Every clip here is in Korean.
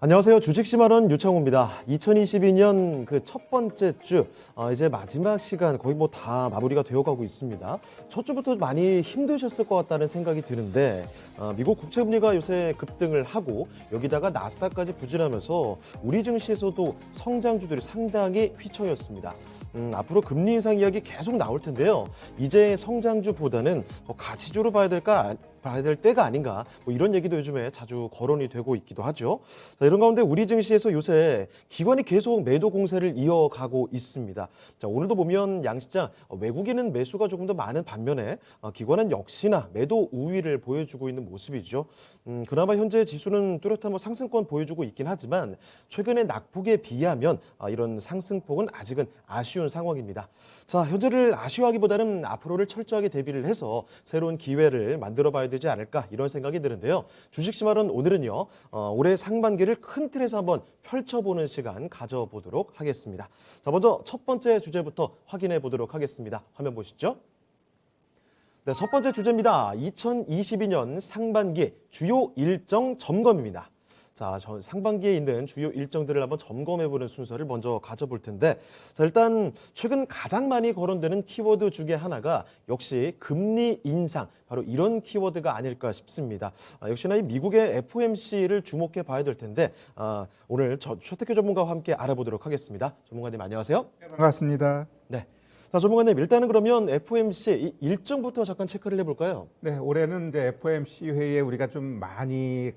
안녕하세요. 주식심화론 유창호입니다. 2022년 그 첫 번째 주, 이제 마지막 시간 거의 뭐 다 마무리가 되어가고 있습니다. 첫 주부터 많이 힘드셨을 것 같다는 생각이 드는데, 미국 국채금리가 요새 급등을 하고 여기다가 나스닥까지 부진하면서 우리 증시에서도 성장주들이 상당히 휘청였습니다. 앞으로 금리 인상 이야기 계속 나올 텐데요. 이제 성장주보다는 뭐 가치주로 봐야 될 때가 아닌가, 뭐 이런 얘기도 요즘에 자주 거론이 되고 있기도 하죠. 자, 이런 가운데 우리 증시에서 요새 기관이 계속 매도 공세를 이어가고 있습니다. 자, 오늘도 보면 양시장 외국인은 매수가 조금 더 많은 반면에 기관은 역시나 매도 우위를 보여주고 있는 모습이죠. 그나마 현재 지수는 뚜렷한 상승권 보여주고 있긴 하지만 최근의 낙폭에 비하면 이런 상승폭은 아직은 아쉬운 상황입니다. 자, 현재를 아쉬워하기보다는 앞으로를 철저하게 대비를 해서 새로운 기회를 만들어 봐야 되지 않을까 이런 생각이 드는데요. 주식심화론 오늘은요. 올해 상반기를 큰 틀에서 한번 펼쳐보는 시간 가져보도록 하겠습니다. 자, 먼저 첫 번째 주제부터 확인해 보도록 하겠습니다. 화면 보시죠. 네, 첫 번째 주제입니다. 2022년 상반기 주요 일정 점검입니다. 자, 상반기에 있는 주요 일정들을 한번 점검해보는 순서를 먼저 가져볼 텐데, 자, 일단 최근 가장 많이 거론되는 키워드 중에 하나가 역시 금리 인상, 바로 이런 키워드가 아닐까 싶습니다. 역시나 이 미국의 FOMC를 주목해 봐야 될 텐데, 오늘 최태규 전문가와 함께 알아보도록 하겠습니다. 전문가님 안녕하세요. 네, 반갑습니다. 네. 자, 전문가님, 일단은 그러면 FOMC 일정부터 잠깐 체크를 해볼까요? 네, 올해는 이제 FOMC 회의에 우리가 좀 많이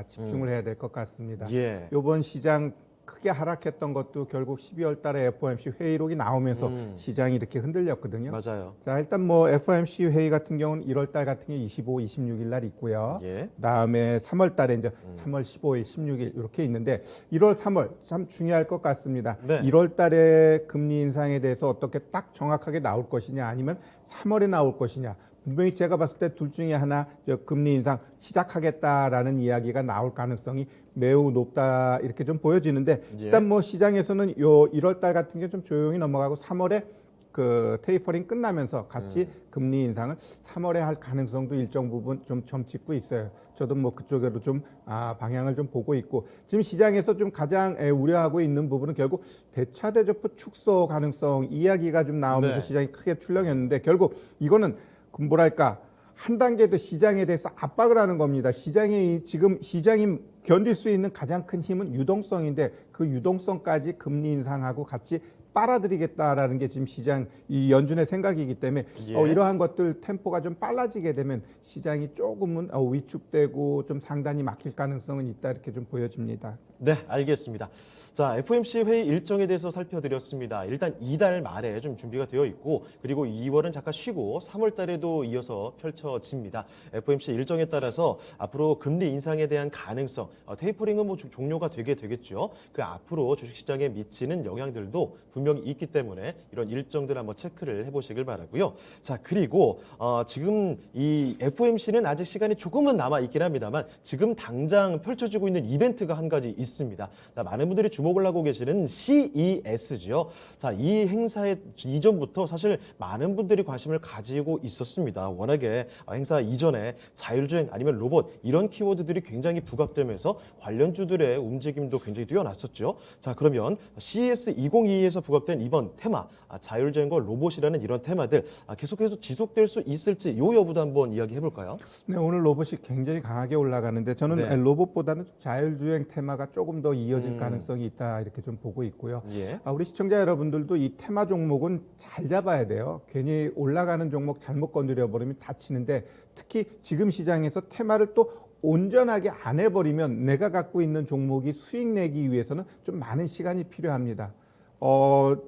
집중을 해야 될 것 같습니다. 예. 이번 시장 크게 하락했던 것도 결국 12월 달에 FOMC 회의록이 나오면서 시장이 이렇게 흔들렸거든요. 맞아요. 자, 일단 뭐 FOMC 회의 같은 경우는 1월 달 같은 게 25, 26일 날 있고요. 예. 그다음에 3월 달에 이제 3월 15일, 16일 이렇게 있는데 1월, 3월 참 중요할 것 같습니다. 네. 1월 달에 금리 인상에 대해서 어떻게 딱 정확하게 나올 것이냐 아니면 3월에 나올 것이냐. 분명히 제가 봤을 때 둘 중에 하나 금리 인상 시작하겠다라는 이야기가 나올 가능성이 매우 높다 이렇게 좀 보여지는데 예. 일단 뭐 시장에서는 요 1월 달 같은 게 좀 조용히 넘어가고 3월에 그 테이퍼링 끝나면서 같이 금리 인상을 3월에 할 가능성도 일정 부분 좀 점찍고 있어요. 저도 뭐 그쪽으로 좀 방향을 좀 보고 있고 지금 시장에서 좀 가장 우려하고 있는 부분은 결국 대차 대조표 축소 가능성 이야기가 좀 나오면서 네. 시장이 크게 출렁였는데 결국 이거는 뭐랄까 한 단계 더 시장에 대해서 압박을 하는 겁니다. 지금 시장이 견딜 수 있는 가장 큰 힘은 유동성인데 그 유동성까지 금리 인상하고 같이 빨아들이겠다라는 게 지금 시장 이 연준의 생각이기 때문에 예. 이러한 것들 템포가 좀 빨라지게 되면 시장이 조금은 위축되고 좀 상단이 막힐 가능성은 있다 이렇게 좀 보여집니다. 네, 알겠습니다. 자, FOMC 회의 일정에 대해서 살펴드렸습니다. 일단 이달 말에 좀 준비가 되어 있고, 그리고 2월은 잠깐 쉬고 3월 달에도 이어서 펼쳐집니다. FOMC 일정에 따라서 앞으로 금리 인상에 대한 가능성, 테이퍼링은 뭐 종료가 되겠죠. 그 앞으로 주식시장에 미치는 영향들도 분명히 있기 때문에 이런 일정들 한번 체크를 해보시길 바라고요. 자, 그리고 지금 이 FOMC는 아직 시간이 조금은 남아 있긴 합니다만 지금 당장 펼쳐지고 있는 이벤트가 한 가지 있습니다. 자, 많은 분들이 주목을 하고 계시는 CES죠. 자, 이 행사의 이전부터 사실 많은 분들이 관심을 가지고 있었습니다. 워낙에 행사 이전에 자율주행 아니면 로봇 이런 키워드들이 굉장히 부각되면서 관련주들의 움직임도 굉장히 뛰어났었죠. 자, 그러면 CES 2022에서 부각된 이번 테마 자율주행과 로봇이라는 이런 테마들 계속해서 지속될 수 있을지 이 여부도 한번 이야기해 볼까요? 네, 오늘 로봇이 굉장히 강하게 올라가는데 저는 네. 로봇보다는 자율주행 테마가 조금 더 이어질 가능성이 있다 이렇게 좀 보고 있고요. 예. 우리 시청자 여러분들도 이 테마 종목은 잘 잡아야 돼요. 괜히 올라가는 종목 잘못 건드려 버리면 다치는데 특히 지금 시장에서 테마를 또 온전하게 안 해버리면 내가 갖고 있는 종목이 수익 내기 위해서는 좀 많은 시간이 필요합니다.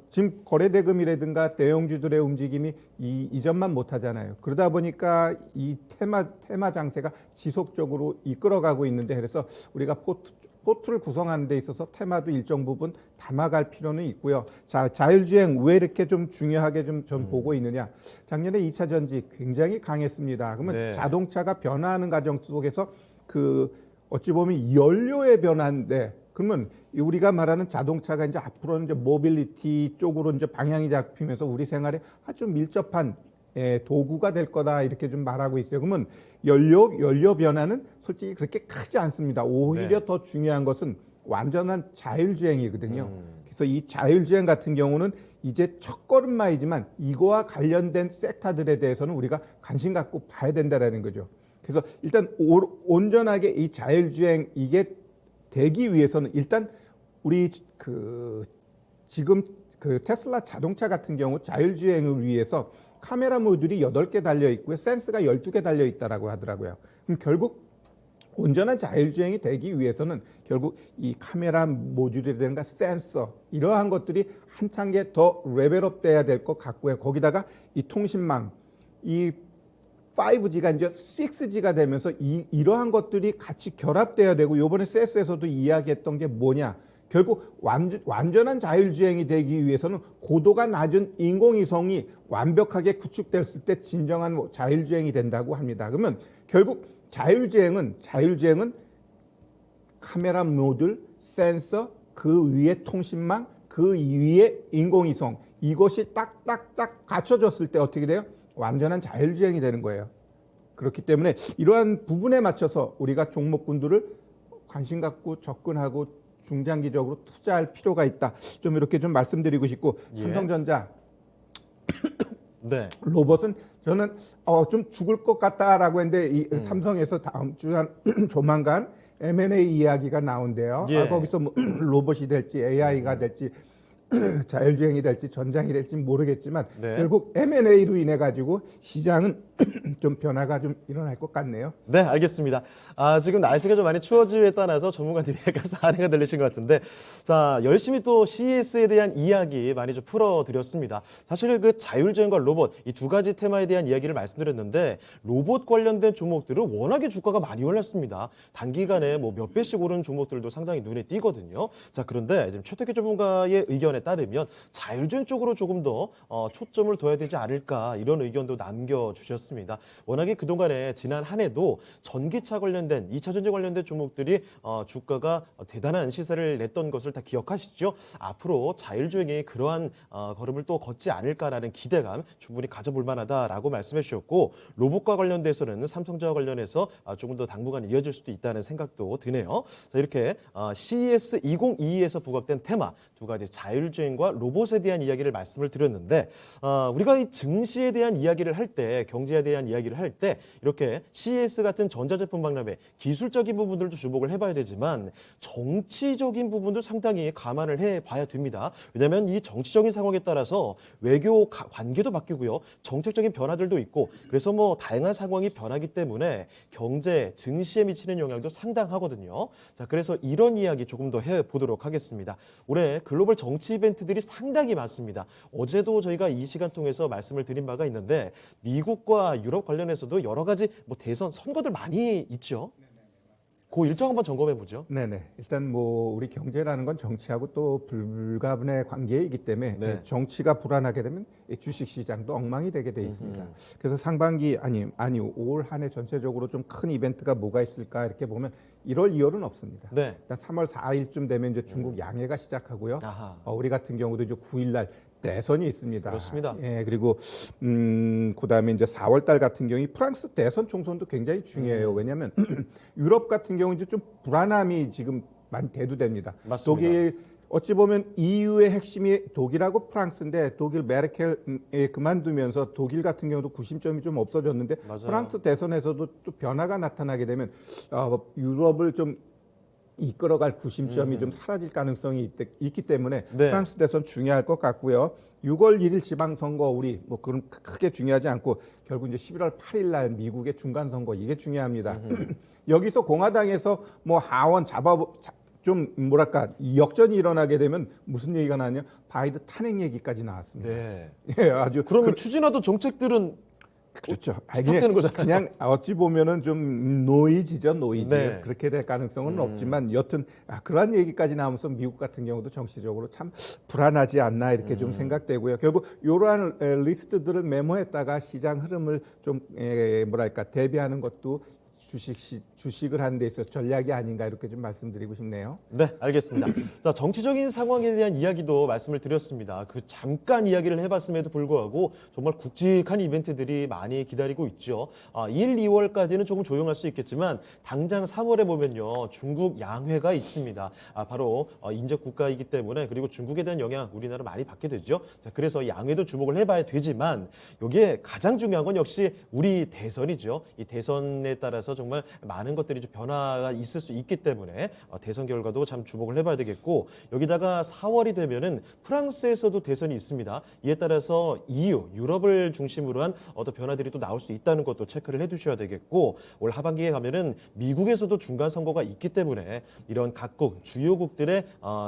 지금 거래대금이라든가 대형주들의 움직임이 이전만 못하잖아요. 그러다 보니까 이 테마 장세가 지속적으로 이끌어가고 있는데 그래서 우리가 포트를 구성하는 데 있어서 테마도 일정 부분 담아갈 필요는 있고요. 자, 자율주행 왜 이렇게 좀 중요하게 좀 보고 있느냐. 작년에 2차 전지 굉장히 강했습니다. 그러면 네. 자동차가 변화하는 과정 속에서 어찌 보면 연료의 변화인데 그러면 우리가 말하는 자동차가 이제 앞으로는 이제 모빌리티 쪽으로 이제 방향이 잡히면서 우리 생활에 아주 밀접한 도구가 될 거다 이렇게 좀 말하고 있어요. 그러면 연료 변화는 솔직히 그렇게 크지 않습니다. 오히려 더 중요한 것은 완전한 자율주행이거든요. 그래서 이 자율주행 같은 경우는 이제 첫걸음마이지만 이거와 관련된 섹터들에 대해서는 우리가 관심 갖고 봐야 된다라는 거죠. 그래서 일단 온전하게 이 자율주행 이게 되기 위해서는 일단 우리 지금 테슬라 자동차 같은 경우 자율주행을 위해서 카메라 모듈이 8개 달려 있고요. 센서가 12개 달려 있다라고 하더라고요. 그럼 결국 온전한 자율주행이 되기 위해서는 결국 이 카메라 모듈이라든가 센서 이러한 것들이 한 단계 더 레벨업 돼야 될 것 같고요. 거기다가 이 통신망, 이 5G가 이제 6G가 되면서 이러한 것들이 같이 결합돼야 되고 요번에 CES에서도 이야기했던 게 뭐냐. 결국 완전한 자율주행이 되기 위해서는 고도가 낮은 인공위성이 완벽하게 구축됐을 때 진정한 자율주행이 된다고 합니다. 그러면 결국 자율주행은 카메라 모듈, 센서, 그 위에 통신망, 그 위에 인공위성 이것이 딱딱딱 갖춰졌을 때 어떻게 돼요? 완전한 자율주행이 되는 거예요. 그렇기 때문에 이러한 부분에 맞춰서 우리가 종목군들을 관심 갖고 접근하고 중장기적으로 투자할 필요가 있다. 좀 이렇게 좀 말씀드리고 싶고 삼성전자 네. 로봇은 저는 좀 죽을 것 같다라고 했는데 이 삼성에서 다음 주 한 조만간 M&A 이야기가 나온대요. 거기서 뭐 로봇이 될지 AI가 될지 자율주행이 될지 전장이 될지 모르겠지만 결국 M&A로 인해 가지고 시장은 좀 변화가 좀 일어날 것 같네요. 네, 알겠습니다. 지금 날씨가 좀 많이 추워짐에 따라서 전문가님이 약간 사례가 들리신 것 같은데, 자, 열심히 또 CES에 대한 이야기 많이 좀 풀어드렸습니다. 사실 그 자율주행과 로봇 이 두 가지 테마에 대한 이야기를 말씀드렸는데, 로봇 관련된 종목들은 워낙에 주가가 많이 올랐습니다. 단기간에 뭐 몇 배씩 오른 종목들도 상당히 눈에 띄거든요. 자, 그런데 지금 최태규 전문가의 의견에 따르면 자율주행 쪽으로 조금 더 초점을 둬야 되지 않을까 이런 의견도 남겨주셨습니다. 워낙에 그동안에 지난 한 해도 전기차 관련된 2차 전지 관련된 종목들이 주가가 대단한 시세를 냈던 것을 다 기억하시죠? 앞으로 자율주행이 그러한 걸음을 또 걷지 않을까라는 기대감 충분히 가져볼 만하다라고 말씀해 주셨고, 로봇과 관련돼서는 삼성전자 관련해서 조금 더 당분간 이어질 수도 있다는 생각도 드네요. 자, 이렇게 CES 2022에서 부각된 테마 두 가지 자율주행과 로봇에 대한 이야기를 말씀을 드렸는데, 우리가 이 증시에 대한 이야기를 할 때, 경제에 대한 이야기를 할 때 이렇게 CES 같은 전자제품 박람회 기술적인 부분들도 주목을 해봐야 되지만 정치적인 부분도 상당히 감안을 해봐야 됩니다. 왜냐하면 이 정치적인 상황에 따라서 외교 관계도 바뀌고요, 정책적인 변화들도 있고, 그래서 뭐 다양한 상황이 변하기 때문에 경제, 증시에 미치는 영향도 상당하거든요. 자, 그래서 이런 이야기 조금 더 해보도록 하겠습니다. 올해 글로벌 정치 이벤트들이 상당히 많습니다. 어제도 저희가 이 시간 통해서 말씀을 드린 바가 있는데, 미국과 유럽 관련해서도 여러 가지 뭐 대선 선거들 많이 있죠. 그 일정 한번 점검해 보죠. 네네. 일단 뭐 우리 경제라는 건 정치하고 또 불가분의 관계이기 때문에 정치가 불안하게 되면 주식 시장도 엉망이 되게 돼 있습니다. 그래서 상반기 아니 올 한 해 전체적으로 좀 큰 이벤트가 뭐가 있을까 이렇게 보면 1월, 2월은 없습니다. 일단 3월 4일쯤 되면 이제 중국 양해가 시작하고요. 우리 같은 경우도 이제 9일 날 대선이 있습니다. 그렇습니다. 그리고 그다음에 이제 4월 달 같은 경우 프랑스 대선 총선도 굉장히 중요해요. 왜냐하면 유럽 같은 경우 이제 좀 불안함이 지금 많이 대두됩니다. 맞습니다. 독일 어찌 보면 EU의 핵심이 독일하고 프랑스인데 독일 메르켈 그만두면서 독일 같은 경우도 구심점이 좀 없어졌는데 프랑스 대선에서도 또 변화가 나타나게 되면 유럽을 좀 이끌어갈 구심점이 좀 사라질 가능성이 있기 때문에 프랑스 대선 중요할 것 같고요. 6월 1일 지방선거 우리 뭐 그런 크게 중요하지 않고 결국 이제 11월 8일 날 미국의 중간선거 이게 중요합니다. 여기서 공화당에서 뭐 하원 좀 뭐랄까 역전이 일어나게 되면 무슨 얘기가 나냐? 바이든 탄핵 얘기까지 나왔습니다. 아주 그러면 추진하던 정책들은 그렇죠. 스탑되는 거잖아요. 그냥 어찌 보면은 좀 노이즈죠, 노이즈. 그렇게 될 가능성은 없지만 여튼 그러한 얘기까지 나오면서 미국 같은 경우도 정치적으로 참 불안하지 않나 이렇게 좀 생각되고요. 결국 이러한 리스트들을 메모했다가 시장 흐름을 좀 뭐랄까 대비하는 것도 주식을 하는 데 있어서 전략이 아닌가 이렇게 좀 말씀드리고 싶네요. 네, 알겠습니다. 자, 정치적인 상황에 대한 이야기도 말씀을 드렸습니다. 그 잠깐 이야기를 해봤음에도 불구하고 정말 굵직한 이벤트들이 많이 기다리고 있죠. 1, 2월까지는 조금 조용할 수 있겠지만 당장 3월에 보면요, 중국 양회가 있습니다. 바로 인접 국가이기 때문에 그리고 중국에 대한 영향 우리나라 많이 받게 되죠. 자, 그래서 양회도 주목을 해봐야 되지만 여기에 가장 중요한 건 역시 우리 대선이죠. 이 대선에 따라서 정말 많은 것들이 좀 변화가 있을 수 있기 때문에 대선 결과도 참 주목을 해봐야 되겠고 여기다가 4월이 되면은 프랑스에서도 대선이 있습니다. 이에 따라서 EU, 유럽을 중심으로 한 어떤 변화들이 또 나올 수 있다는 것도 체크를 해두셔야 되겠고 올 하반기에 가면은 미국에서도 중간 선거가 있기 때문에 이런 각국 주요국들의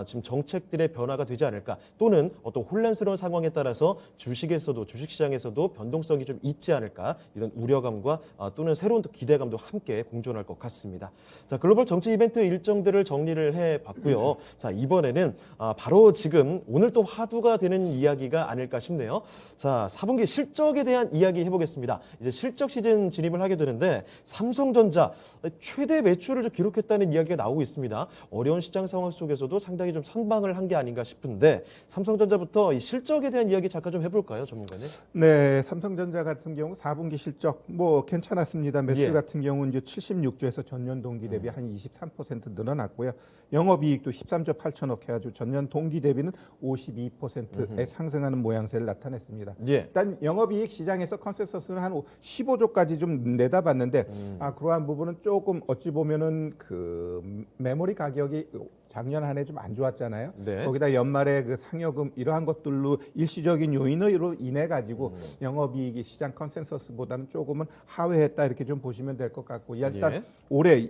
지금 정책들의 변화가 되지 않을까 또는 어떤 혼란스러운 상황에 따라서 주식에서도 주식시장에서도 변동성이 좀 있지 않을까 이런 우려감과 또는 새로운 또 기대감도 함께 공존할 것 같습니다. 자, 글로벌 정치 이벤트 일정들을 정리를 해봤고요. 자, 이번에는 바로 지금 오늘 또 화두가 되는 이야기가 아닐까 싶네요. 자, 4분기 실적에 대한 이야기 해보겠습니다. 이제 실적 시즌 진입을 하게 되는데 삼성전자 최대 매출을 좀 기록했다는 이야기가 나오고 있습니다. 어려운 시장 상황 속에서도 상당히 좀 선방을 한 게 아닌가 싶은데 삼성전자부터 이 실적에 대한 이야기 잠깐 좀 해볼까요, 전문가님? 네, 삼성전자 같은 경우 4분기 실적 뭐 괜찮았습니다. 매출 같은 경우는 이제 76조에서 전년 동기 대비 한 23% 늘어났고요. 영업이익도 13조 8천억 해가지고 전년 동기 대비는 52%의 상승하는 모양새를 나타냈습니다. 일단 영업이익 시장에서 컨센서스는 한 15조까지 좀 내다봤는데 그러한 부분은 조금 어찌 보면은 그 메모리 가격이 작년 한 해 좀 안 좋았잖아요. 네. 거기다 연말에 그 상여금 이러한 것들로 일시적인 요인으로 인해 가지고 영업이익이 시장 컨센서스보다는 조금은 하회했다 이렇게 좀 보시면 될 것 같고 일단 올해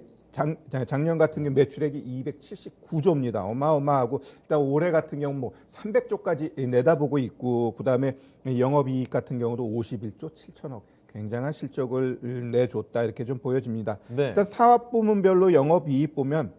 작년 같은 경우 매출액이 279조입니다. 어마어마하고 일단 올해 같은 경우 뭐 300조까지 내다보고 있고 그다음에 영업이익 같은 경우도 51조 7천억. 굉장한 실적을 내줬다 이렇게 좀 보여집니다. 네. 일단 사업 부문별로 영업이익 보면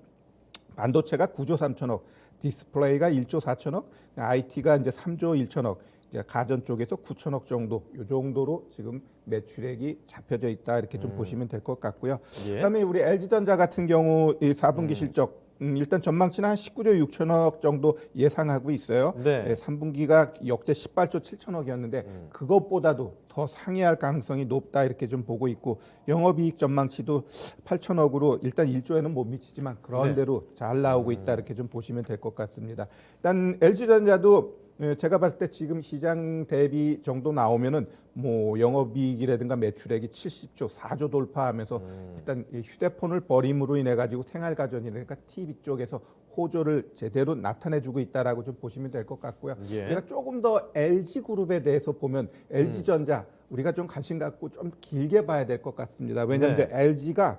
반도체가 9조 3천억, 디스플레이가 1조 4천억, IT가 이제 3조 1천억, 이제 가전 쪽에서 9천억 정도, 이 정도로 지금 매출액이 잡혀져 있다 이렇게 좀 보시면 될 것 같고요. 그다음에 우리 LG전자 같은 경우 이 4분기 실적 일단 전망치는 한 19조 6천억 정도 예상하고 있어요. 네. 3분기가 역대 18조 7천억이었는데 그것보다도 더 상회할 가능성이 높다 이렇게 좀 보고 있고 영업이익 전망치도 8천억으로 일단 1조에는 못 미치지만 그런 대로 잘 나오고 있다 이렇게 좀 보시면 될 것 같습니다. 일단 LG전자도 제가 봤을 때 지금 시장 대비 정도 나오면은 뭐 영업이익이라든가 매출액이 70조, 4조 돌파하면서 일단 이 휴대폰을 버림으로 인해 가지고 생활가전이라든가 TV 쪽에서 호조를 제대로 나타내주고 있다라고 좀 보시면 될 것 같고요. 제가 조금 더 LG 그룹에 대해서 보면 LG전자 우리가 좀 관심 갖고 좀 길게 봐야 될 것 같습니다. 왜냐하면 이제 LG가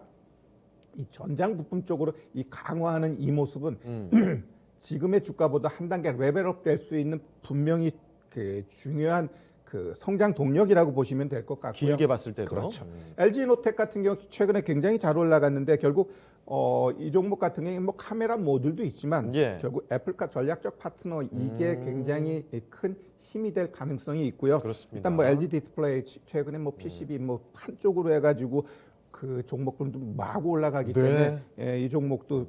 이 전장 부품 쪽으로 이 강화하는 이 모습은 지금의 주가보다 한 단계 레벨업 될 수 있는 분명히 그 중요한 그 성장 동력이라고 보시면 될 것 같고요. 길게 봤을 때도. 그렇죠. LG노텍 같은 경우 최근에 굉장히 잘 올라갔는데 결국 이 종목 같은 경우에 뭐 카메라 모듈도 있지만 결국 애플과 전략적 파트너 이게 굉장히 큰 힘이 될 가능성이 있고요. 그렇습니다. 일단 뭐 LG 디스플레이 최근에 뭐 PCB 뭐 한쪽으로 해가지고 그 종목들도 마구 올라가기 때문에 이 종목도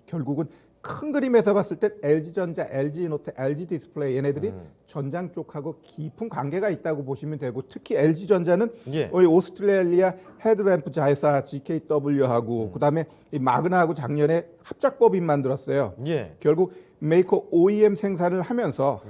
결국은 큰 그림에서 봤을 때 LG전자, LG노텍, LG디스플레이 얘네들이 전장 쪽하고 깊은 관계가 있다고 보시면 되고 특히 LG전자는 오스트레일리아 헤드램프 자회사 GKW하고 그다음에 이 마그나하고 작년에 합작법인 만들었어요. 결국 메이커 OEM 생산을 하면서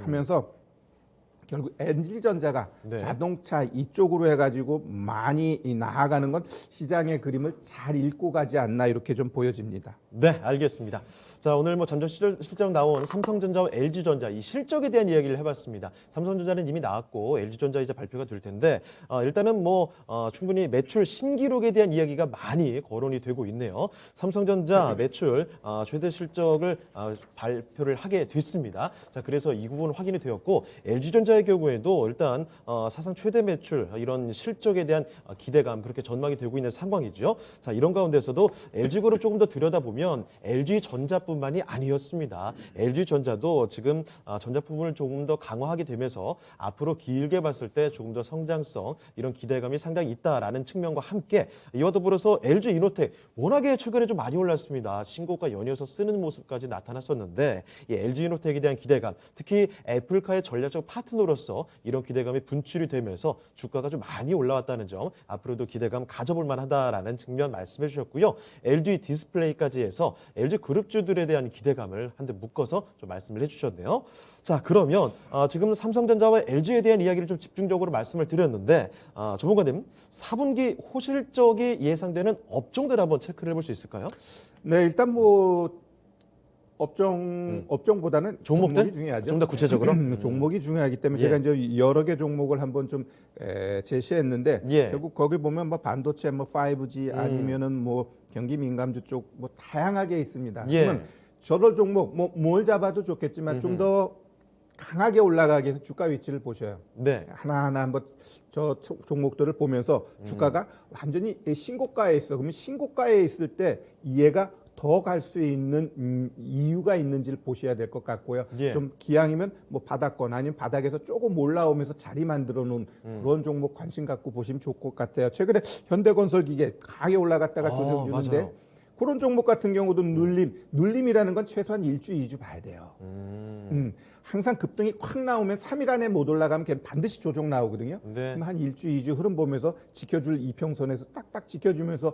결국 LG전자가 자동차 이쪽으로 해가지고 많이 나아가는 건 시장의 그림을 잘 읽고 가지 않나 이렇게 좀 보여집니다. 네, 알겠습니다. 자, 오늘 뭐 잠정 실적 나온 삼성전자와 LG전자 이 실적에 대한 이야기를 해봤습니다. 삼성전자는 이미 나왔고 LG전자 이제 발표가 될 텐데 일단은 뭐 충분히 매출 신기록에 대한 이야기가 많이 거론이 되고 있네요. 삼성전자 매출 최대 실적을 발표를 하게 됐습니다. 자, 그래서 이 부분 확인이 되었고 LG전자에 삼성전자의 경우에도 일단 사상 최대 매출 이런 실적에 대한 기대감 그렇게 전망이 되고 있는 상황이죠. 자, 이런 가운데서도 LG그룹 조금 더 들여다보면 LG전자뿐만이 아니었습니다. LG전자도 지금 전자품을 조금 더 강화하게 되면서 앞으로 길게 봤을 때 조금 더 성장성 이런 기대감이 상당히 있다라는 측면과 함께 이와 더불어서 LG이노텍 워낙에 최근에 좀 많이 올랐습니다. 신고가 연이어서 쓰는 모습까지 나타났었는데 이 LG이노텍에 대한 기대감, 특히 애플카의 전략적 파트너로서 이런 기대감이 분출이 되면서 주가가 좀 많이 올라왔다는 점 앞으로도 기대감 가져볼 만하다라는 측면 말씀해 주셨고요. LG 디스플레이까지 해서 LG 그룹주들에 대한 기대감을 한데 묶어서 좀 말씀을 해주셨네요. 자, 그러면 지금 삼성전자와 LG에 대한 이야기를 좀 집중적으로 말씀을 드렸는데 전문가님 4분기 호실적이 예상되는 업종들 한번 체크를 해볼 수 있을까요? 네, 일단 뭐 업종보다는 종목들? 종목이 중요하죠. 좀 더 구체적으로? 종목이 중요하기 때문에 예. 제가 이제 여러 개 종목을 한번 좀 제시했는데 예. 결국 거기 보면 뭐 반도체, 뭐 5G 아니면은 뭐 경기 민감주 쪽 뭐 다양하게 있습니다. 예. 그러면 저럴 종목 뭐 뭘 잡아도 좋겠지만 좀 더 강하게 올라가기 위해서 주가 위치를 보셔요. 네. 하나하나 한번 저 종목들을 보면서 주가가 완전히 신고가에 있어. 그러면 신고가에 있을 때 얘가 더 갈 수 있는 이유가 있는지를 보셔야 될 것 같고요. 예. 좀 기왕이면 뭐 바닥권 아니면 바닥에서 조금 올라오면서 자리 만들어 놓은 그런 종목 관심 갖고 보시면 좋을 것 같아요. 최근에 현대건설기계 강하게 올라갔다가 조정 주는데 맞아요. 그런 종목 같은 경우도 눌림이라는 건 최소한 1주, 2주 봐야 돼요. 항상 급등이 콱 나오면 3일 안에 못 올라가면 걔 반드시 조정 나오거든요. 네. 그럼 한 1주, 2주 흐름 보면서 지켜줄 이평선에서 딱딱 지켜주면서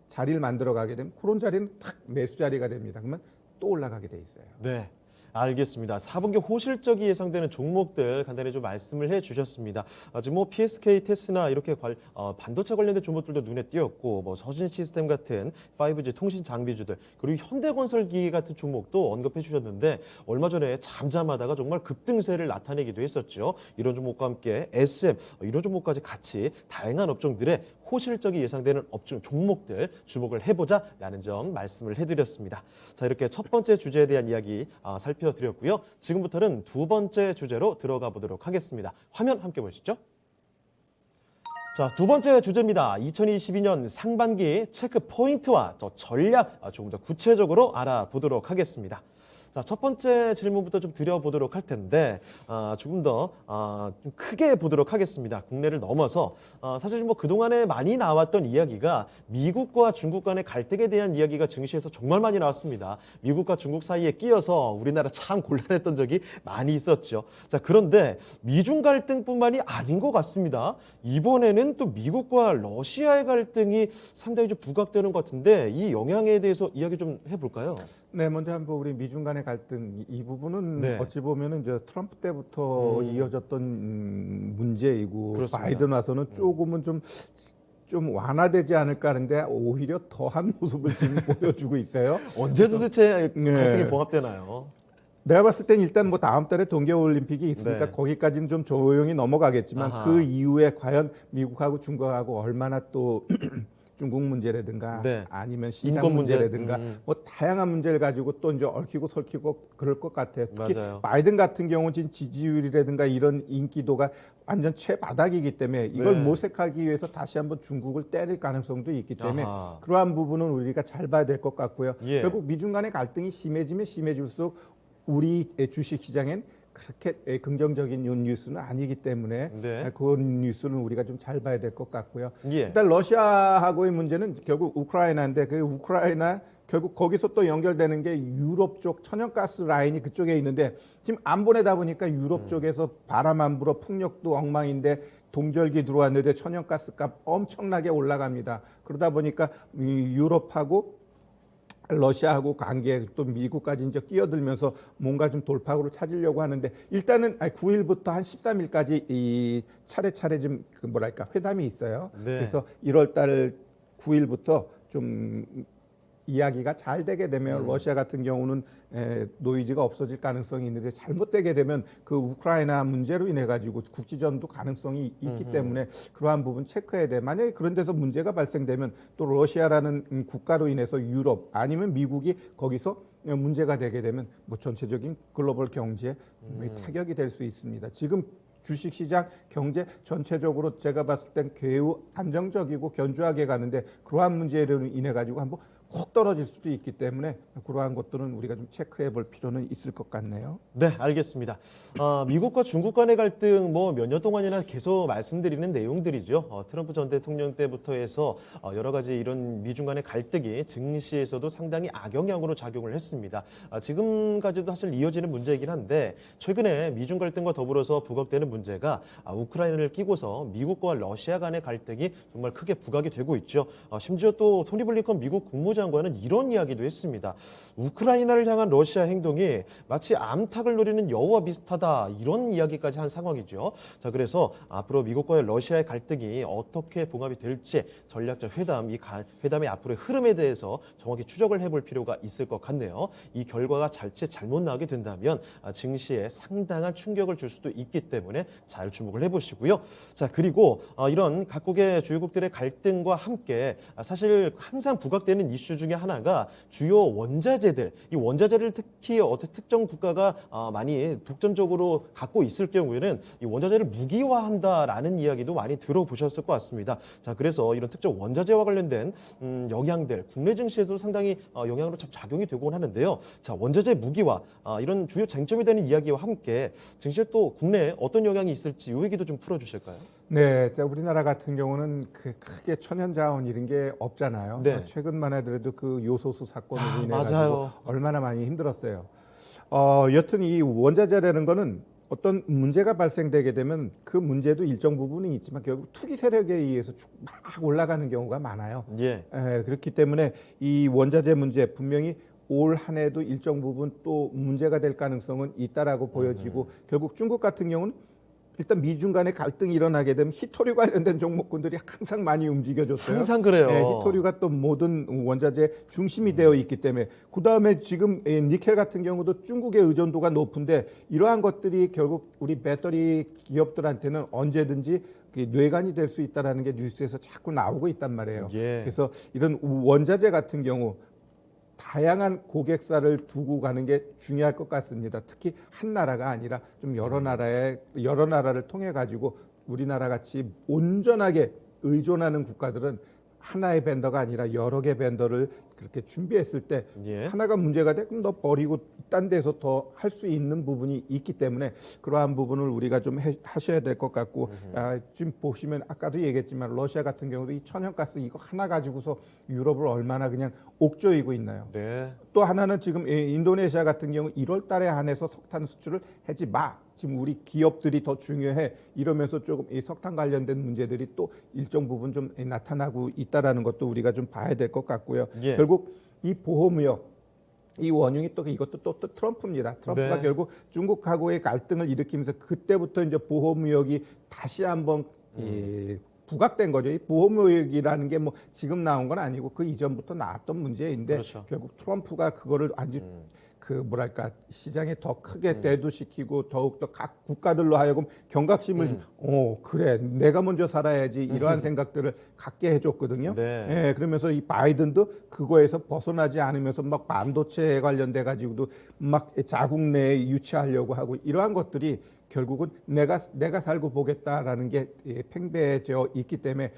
자리를 만들어 가게 되면 그런 자리는 탁 매수 자리가 됩니다. 그러면 또 올라가게 돼 있어요. 네. 알겠습니다. 4분기 호실적이 예상되는 종목들 간단히 좀 말씀을 해주셨습니다. 지금 뭐 PSK, 테스나 이렇게 반도체 관련된 종목들도 눈에 띄었고, 뭐 서진 시스템 같은 5G 통신 장비주들 그리고 현대건설기계 같은 종목도 언급해 주셨는데 얼마 전에 잠잠하다가 정말 급등세를 나타내기도 했었죠. 이런 종목과 함께 SM 이런 종목까지 같이 다양한 업종들의 호실적이 예상되는 업종 종목들 주목을 해보자라는 점 말씀을 해드렸습니다. 자, 이렇게 첫 번째 주제에 대한 이야기 살펴드렸고요. 지금부터는 두 번째 주제로 들어가 보도록 하겠습니다. 화면 함께 보시죠. 자, 두 번째 주제입니다. 2022년 상반기 체크 포인트와 또 전략 조금 더 구체적으로 알아보도록 하겠습니다. 자, 첫 번째 질문부터 좀 드려보도록 할 텐데 조금 더 좀 크게 보도록 하겠습니다. 국내를 넘어서 사실 뭐 그동안에 많이 나왔던 이야기가 미국과 중국 간의 갈등에 대한 이야기가 증시에서 정말 많이 나왔습니다. 미국과 중국 사이에 끼어서 우리나라 참 곤란했던 적이 많이 있었죠. 자, 그런데 미중 갈등뿐만이 아닌 것 같습니다. 이번에는 또 미국과 러시아의 갈등이 상당히 좀 부각되는 것 같은데 이 영향에 대해서 이야기 좀 해볼까요? 네, 먼저 한번 우리 미중 간의 갈등 이 부분은 네. 어찌 보면은 이제 트럼프 때부터 이어졌던 문제이고 그렇습니다. 바이든 와서는 조금은 좀 완화되지 않을까 하는데 오히려 더한 모습을 지금 보여주고 있어요. 언제 도대체 갈등이 네. 봉합되나요? 내가 봤을 땐 일단 뭐 다음 달에 동계올림픽이 있으니까 네. 거기까지는 좀 조용히 넘어가겠지만 아하. 그 이후에 과연 미국하고 중국하고 얼마나 또 중국 문제라든가 네. 아니면 시장 인권 문제. 문제라든가 뭐 다양한 문제를 가지고 또 이제 얽히고 설키고 그럴 것 같아요. 특히 맞아요. 바이든 같은 경우는 지금 지지율이라든가 이런 인기도가 완전 최바닥이기 때문에 이걸 네. 모색하기 위해서 다시 한번 중국을 때릴 가능성도 있기 때문에 아하. 그러한 부분은 우리가 잘 봐야 될 것 같고요. 예. 결국 미중 간의 갈등이 심해지면 심해질수록 우리의 주식시장엔 그렇게 긍정적인 뉴스는 아니기 때문에 네. 그 뉴스는 우리가 좀 잘 봐야 될 것 같고요. 예. 일단 러시아하고의 문제는 결국 우크라이나인데 그 우크라이나 결국 거기서 또 연결되는 게 유럽 쪽 천연가스 라인이 그쪽에 있는데 지금 안 보내다 보니까 유럽 쪽에서 바람 안 불어 풍력도 엉망인데 동절기 들어왔는데 천연가스 값 엄청나게 올라갑니다. 그러다 보니까 이 유럽하고 러시아하고 관계 또 미국까지 이제 끼어들면서 뭔가 좀 돌파구를 찾으려고 하는데 일단은 9일부터 한 13일까지 이 차례차례 좀 그 뭐랄까 회담이 있어요. 네. 그래서 1월 달 9일부터 좀 이야기가 잘 되게 되면 러시아 같은 경우는 노이즈가 없어질 가능성이 있는데 잘못되게 되면 그 우크라이나 문제로 인해 가지고 국지전도 가능성이 있기 때문에 그러한 부분 체크해야 돼. 만약에 그런 데서 문제가 발생되면 또 러시아라는 국가로 인해서 유럽 아니면 미국이 거기서 문제가 되게 되면 뭐 전체적인 글로벌 경제에 타격이 될 수 있습니다. 지금 주식시장 경제 전체적으로 제가 봤을 땐 매우 안정적이고 견조하게 가는데 그러한 문제로 인해 가지고 한번 콕 떨어질 수도 있기 때문에 그러한 것들은 우리가 좀 체크해 볼 필요는 있을 것 같네요. 네, 알겠습니다. 미국과 중국 간의 갈등 뭐 몇 년 동안이나 계속 말씀드리는 내용들이죠. 트럼프 전 대통령 때부터 해서 여러 가지 이런 미중 간의 갈등이 증시에서도 상당히 악영향으로 작용을 했습니다. 지금까지도 사실 이어지는 문제이긴 한데 최근에 미중 갈등과 더불어서 부각되는 문제가 우크라이나를 끼고서 미국과 러시아 간의 갈등이 정말 크게 부각이 되고 있죠. 심지어 또 토니 블링컨 미국 국무장관은 이런 이야기도 했습니다. 우크라이나를 향한 러시아 행동이 마치 암탉을 노리는 여우와 비슷하다 이런 이야기까지 한 상황이죠. 자, 그래서 앞으로 미국과의 러시아의 갈등이 어떻게 봉합이 될지 전략적 회담, 회담의 앞으로의 흐름에 대해서 정확히 추적을 해볼 필요가 있을 것 같네요. 이 결과가 잘못 나오게 된다면 증시에 상당한 충격을 줄 수도 있기 때문에 잘 주목을 해보시고요. 자, 그리고 이런 각국의 주요국들의 갈등과 함께 사실 항상 부각되는 이슈 중에 하나가 주요 원자재들, 이 원자재를 특히 어떤 특정 국가가 많이 독점적으로 갖고 있을 경우에는 이 원자재를 무기화한다라는 이야기도 많이 들어보셨을 것 같습니다. 자, 그래서 이런 특정 원자재와 관련된 영향들, 국내 증시에도 상당히 영향으로 작용이 되곤 하는데요. 자, 원자재 무기화, 이런 주요 쟁점이 되는 이야기와 함께 증시에 또 국내에 어떤 영향이 있을지 이 얘기도 좀 풀어주실까요? 네, 우리나라 같은 경우는 크게 천연자원 이런 게 없잖아요. 네. 최근만 해도 그 요소수 사건으로 인해 가지고 맞아요. 얼마나 많이 힘들었어요. 여튼 이 원자재라는 거는 어떤 문제가 발생되게 되면 그 문제도 일정 부분은 있지만 결국 투기 세력에 의해서 막 올라가는 경우가 많아요. 예. 그렇기 때문에 이 원자재 문제 분명히 올 한 해도 일정 부분 또 문제가 될 가능성은 있다라고 보여지고 결국 중국 같은 경우는 일단 미중 간의 갈등이 일어나게 되면 히토류 관련된 종목군들이 항상 많이 움직여줬어요. 항상 그래요. 네, 히토류가 또 모든 원자재 중심이 되어 있기 때문에 그다음에 지금 니켈 같은 경우도 중국의 의존도가 높은데 이러한 것들이 결국 우리 배터리 기업들한테는 언제든지 뇌관이 될 수 있다라는 게 뉴스에서 자꾸 나오고 있단 말이에요. 예. 그래서 이런 원자재 같은 경우 다양한 고객사를 두고 가는 게 중요할 것 같습니다. 특히 한 나라가 아니라 좀 여러 나라를 통해 가지고 우리나라 같이 온전하게 의존하는 국가들은 하나의 벤더가 아니라 여러 개 벤더를 그렇게 준비했을 때 예. 하나가 문제가 돼 그럼 너 버리고 딴 데서 더 할 수 있는 부분이 있기 때문에 그러한 부분을 우리가 좀 하셔야 될 것 같고 지금 보시면 아까도 얘기했지만 러시아 같은 경우도 이 천연가스 이거 하나 가지고서 유럽을 얼마나 그냥 옥조이고 있나요. 네. 또 하나는 지금 인도네시아 같은 경우 1월 달에 한해서 석탄 수출을 하지 마. 지금 우리 기업들이 더 중요해. 이러면서 조금 이 석탄 관련된 문제들이 또 일정 부분 좀 나타나고 있다라는 것도 우리가 좀 봐야 될 것 같고요. 예. 결국 이 보호무역 이 원흉이 또 이것도 또 트럼프입니다. 트럼프가 네. 결국 중국하고의 갈등을 일으키면서 그때부터 이제 보호무역이 다시 한번 부각된 거죠. 이 보호무역이라는 게 뭐 지금 나온 건 아니고 그 이전부터 나왔던 문제인데 그렇죠. 결국 트럼프가 그거를 아주 그 뭐랄까 시장에 더 크게 대두시키고 더욱더 각 국가들로 하여금 경각심을 그래 내가 먼저 살아야지 이러한 생각들을 갖게 해줬거든요. 네. 예, 그러면서 이 바이든도 그거에서 벗어나지 않으면서 막 반도체에 관련돼 가지고도 막 자국 내에 유치하려고 하고 이러한 것들이 결국은 내가 살고 보겠다라는 게 팽배해져 있기 때문에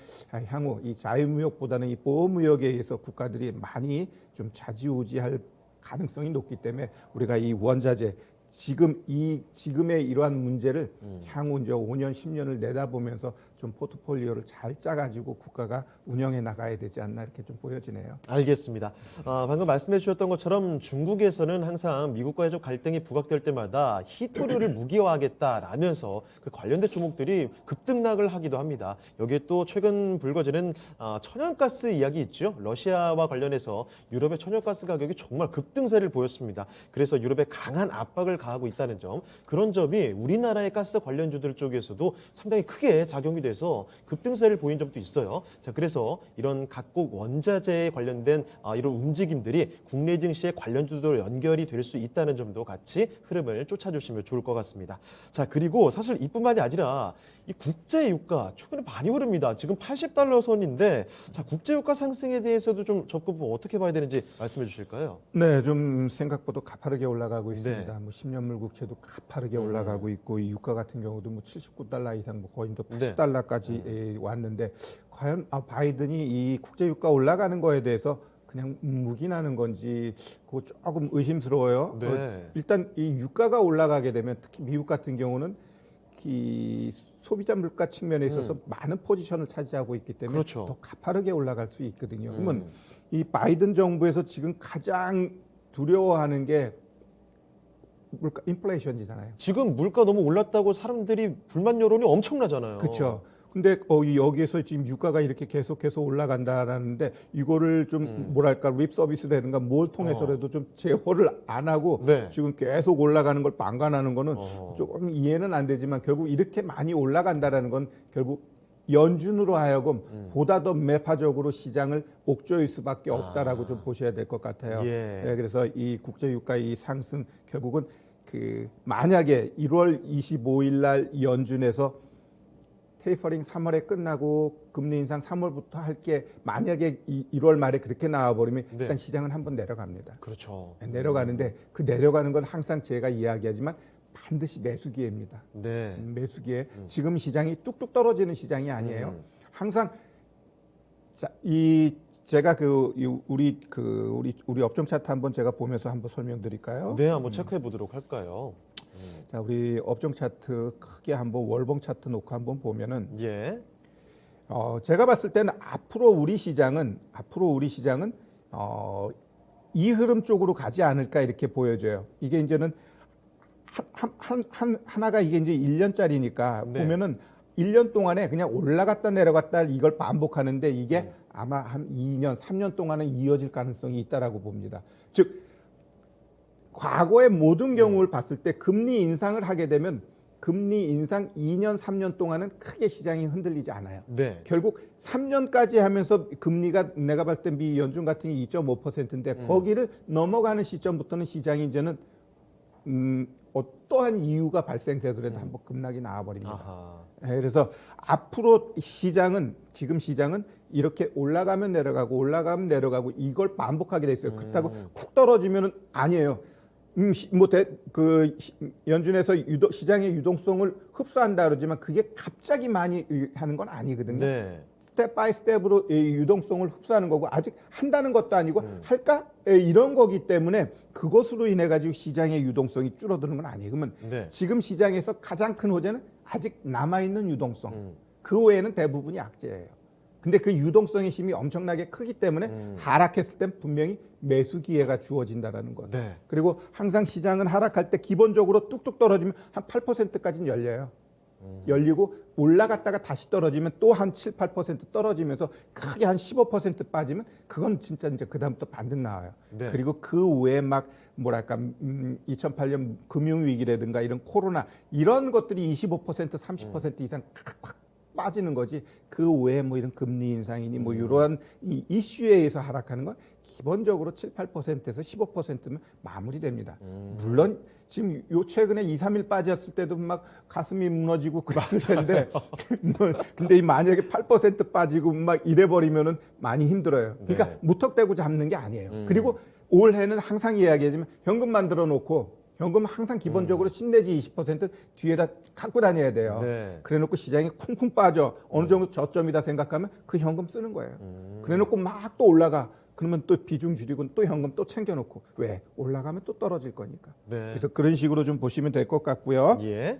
향후 이 자유무역보다는 이 보호무역에 의해서 국가들이 많이 좀 좌지우지할 가능성이 높기 때문에 우리가 이 원자재 지금의 이러한 문제를 향후 이제 5년, 10년을 내다보면서 좀 포트폴리오를 잘 짜가지고 국가가 운영해 나가야 되지 않나 이렇게 좀 보여지네요. 알겠습니다. 방금 말씀해 주셨던 것처럼 중국에서는 항상 미국과의 좀 갈등이 부각될 때마다 히토류를 무기화하겠다라면서 그 관련된 종목들이 급등락을 하기도 합니다. 여기에 또 최근 불거지는 천연가스 이야기 있죠. 러시아와 관련해서 유럽의 천연가스 가격이 정말 급등세를 보였습니다. 그래서 유럽에 강한 압박을 가하고 있다는 점, 그런 점이 우리나라의 가스 관련주들 쪽에서도 상당히 크게 작용이 돼서 급등세를 보인 점도 있어요. 자, 그래서 이런 각국 원자재에 관련된 이런 움직임들이 국내 증시의 관련주도 연결이 될 수 있다는 점도 같이 흐름을 쫓아주시면 좋을 것 같습니다. 자, 그리고 사실 이뿐만이 아니라 이 국제 유가 최근에 많이 오릅니다. 지금 80달러 선인데, 자, 국제 유가 상승에 대해서도 좀 접근 어떻게 봐야 되는지 말씀해 주실까요? 네, 좀 생각보다 가파르게 올라가고 있습니다. 네. 뭐 10년물 국채도 가파르게 올라가고 있고, 이 유가 같은 경우도 뭐 79달러 이상, 뭐 거의 또 80달러까지 왔는데, 과연 바이든이 이 국제 유가 올라가는 거에 대해서 그냥 묵인하는 건지 그거 조금 의심스러워요. 네. 일단 이 유가가 올라가게 되면 특히 미국 같은 경우는 이 소비자 물가 측면에 있어서 많은 포지션을 차지하고 있기 때문에 그렇죠. 더 가파르게 올라갈 수 있거든요. 그러면 이 바이든 정부에서 지금 가장 두려워하는 게 물가 인플레이션이잖아요. 지금 물가 너무 올랐다고 사람들이 불만 여론이 엄청나잖아요. 그렇죠. 근데 여기에서 지금 유가가 이렇게 계속해서 올라간다라는데 이거를 좀 뭐랄까 립 서비스라든가 뭘 통해서라도 좀 제어를 안 하고 네. 지금 계속 올라가는 걸 방관하는 거는 조금 이해는 안 되지만 결국 이렇게 많이 올라간다라는 건 결국 연준으로 하여금 보다 더 매파적으로 시장을 옥죄일 수밖에 없다라고 좀 보셔야 될 것 같아요. 예. 네, 그래서 이 국제 유가 이 상승 결국은 그 만약에 1월 25일 날 연준에서 테이퍼링 3월에 끝나고 금리 인상 3월부터 할 게 만약에 1월 말에 그렇게 나와버리면 네. 일단 시장은 한번 내려갑니다. 그렇죠. 내려가는데 그 내려가는 건 항상 제가 이야기하지만 반드시 매수 기회입니다. 네. 매수 기회. 지금 시장이 뚝뚝 떨어지는 시장이 아니에요. 항상 제가 우리 업종 차트 한번 제가 보면서 한번 설명드릴까요? 네, 한번 체크해 보도록 할까요? 자, 우리 업종 차트 크게 한번 월봉 차트 놓고 한번 보면은 예. 제가 봤을 때는 앞으로 우리 시장은 이 흐름 쪽으로 가지 않을까 이렇게 보여져요. 이게 이제는 하나가 이게 이제 1년짜리니까 네. 보면은 1년 동안에 그냥 올라갔다 내려갔다 이걸 반복하는데 이게 아마 한 2년, 3년 동안은 이어질 가능성이 있다라고 봅니다. 즉 과거의 모든 경우를 봤을 때 금리 인상을 하게 되면 금리 인상 2년, 3년 동안은 크게 시장이 흔들리지 않아요. 네. 결국 3년까지 하면서 금리가 내가 봤을 때 미 연준 같은 게 2.5%인데 거기를 넘어가는 시점부터는 시장이 이제는 어떠한 이유가 발생되더라도 한번 급락이 나와버립니다. 아하. 네, 그래서 앞으로 지금 시장은 이렇게 올라가면 내려가고 이걸 반복하게 돼 있어요. 그렇다고 쿡 떨어지면은 아니에요. 연준에서 시장의 유동성을 흡수한다 그러지만 그게 갑자기 많이 하는 건 아니거든요. 네. 스텝 바이 스텝으로 유동성을 흡수하는 거고 아직 한다는 것도 아니고 할까? 이런 거기 때문에 그것으로 인해 가지고 시장의 유동성이 줄어드는 건 아니에요. 그러면 네. 지금 시장에서 가장 큰 호재는 아직 남아있는 유동성. 그 외에는 대부분이 악재예요. 근데 그 유동성의 힘이 엄청나게 크기 때문에 하락했을 땐 분명히 매수 기회가 주어진다라는 거예요. 네. 그리고 항상 시장은 하락할 때 기본적으로 뚝뚝 떨어지면 한 8%까지는 열려요. 열리고 올라갔다가 다시 떨어지면 또 한 7, 8% 떨어지면서 크게 한 15% 빠지면 그건 진짜 이제 그다음부터 반등 나와요. 네. 그리고 그 외에 막 뭐랄까 2008년 금융위기라든가 이런 코로나 이런 것들이 25%, 30% 이상 팍팍 빠지는 거지. 그 외에 뭐 이런 금리 인상이니 뭐 이러한 이 이슈에 의해서 하락하는 건 기본적으로 7, 8%에서 15%면 마무리됩니다. 물론 지금 요 최근에 2, 3일 빠졌을 때도 막 가슴이 무너지고 그랬을 텐데 근데 만약에 8% 빠지고 막 이래 버리면은 많이 힘들어요. 그러니까 네. 무턱대고 잡는 게 아니에요. 그리고 올해는 항상 이야기하지만 현금 만들어 놓고 현금 항상 기본적으로 10 내지 20% 뒤에다 갖고 다녀야 돼요. 네. 그래놓고 시장이 쿵쿵 빠져 어느 정도 저점이다 생각하면 그 현금 쓰는 거예요. 그래놓고 막 또 올라가. 그러면 또 비중 줄이고 또 현금 또 챙겨놓고 왜 올라가면 또 떨어질 거니까. 네. 그래서 그런 식으로 좀 보시면 될 것 같고요. 예.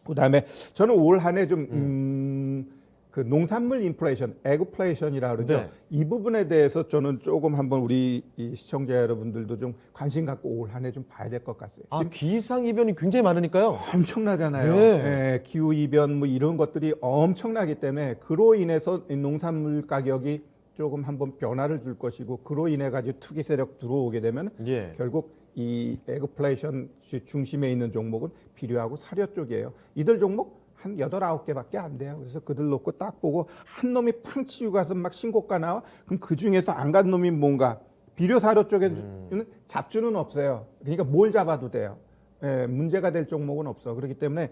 그다음에 저는 올 한 해 좀 그 농산물 인플레이션, 에그플레이션이라 그러죠. 네. 이 부분에 대해서 저는 조금 한번 우리 이 시청자 여러분들도 좀 관심 갖고 올 한 해 좀 봐야 될 것 같아요. 아, 기상 이변이 굉장히 많으니까요. 엄청나잖아요. 네. 예, 기후 이변 뭐 이런 것들이 엄청나기 때문에 그로 인해서 이 농산물 가격이 조금 한번 변화를 줄 것이고 그로 인해 가지고 투기 세력 들어오게 되면 예. 결국 이 에그플레이션 중심에 있는 종목은 비료하고 사료 쪽이에요. 이들 종목 한 8, 9개밖에 안 돼요. 그래서 그들 놓고 딱 보고 한 놈이 팡 치고 가서 막 신고가 나와. 그럼 그 중에서 안 간 놈이 뭔가 비료사료 쪽에는 잡주는 없어요. 그러니까 뭘 잡아도 돼요. 예, 문제가 될 종목은 없어. 그렇기 때문에